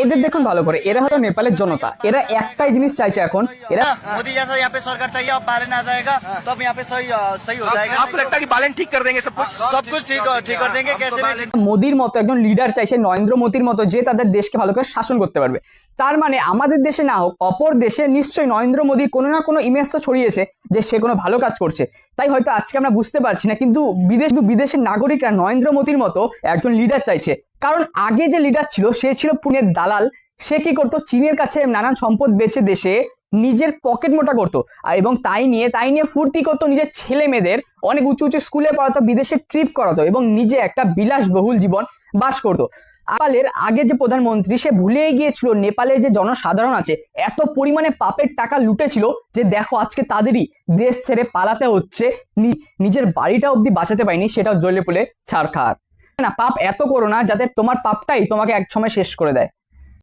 এদের দেখুন ভালো করে, এরা হলো নেপালের জনতা। এরা একটাই জিনিস চাইছে এখন, এরা मोदी जैसा यहाँ पे सरकार चाहिए। अब बालन आ जाएगा तो अब यहाँ पे सही सही हो जाएगा। आपको लगता है कि बालन ठीक कर देंगे सब कुछ? सब कुछ ठीक कर देंगे कैसे भी। মোদির মতো একজন লিডার চাইছে, নরেন্দ্র মোদির মতো, যে তাদের দেশকে ভালো করে শাসন করতে পারবে। তার মানে আমাদের দেশে না হোক, অপর দেশে নিশ্চয়ই নরেন্দ্র মোদী কোনো না কোনো ইমেজ তো ছড়িয়েছে যে সে কোনো ভালো কাজ করছে। তাই হয়তো আজকে আমরা বুঝতে পারছি না, কিন্তু বিদেশের নাগরিকরা নরেন্দ্র মোদীর মতো একজন লিডার চাইছে। কারণ আগে যে লিডার ছিল সে ছিল পুনের দালাল। সে কি করতো, চীনের কাছে নানান সম্পদ বেচে দেশে নিজের পকেট মোটা করতো, আর এবং তাই নিয়ে ফুর্তি করতো, নিজের ছেলে মেয়েদের অনেক উঁচু উঁচু স্কুলে পড়াতো, বিদেশে ট্রিপ করাতো এবং নিজে একটা বিলাসবহুল জীবন বাস করতো। নেপালের আগে যে প্রধানমন্ত্রী, সে ভুলেই গিয়েছিল নেপালের যে জনসাধারণ আছে এত পরিমাণে পাপের টাকা লুটেছিল যে দেখো আজকে তাদেরই দেশ ছেড়ে পালাতে হচ্ছে, নিজের বাড়িটা অবধি বাঁচাতে পারেনি, সেটাও জ্বলে পুড়ে ছারখার। না, পাপ এত করো না যাতে তোমার পাপটাই তোমাকে এক সময় শেষ করে দেয়।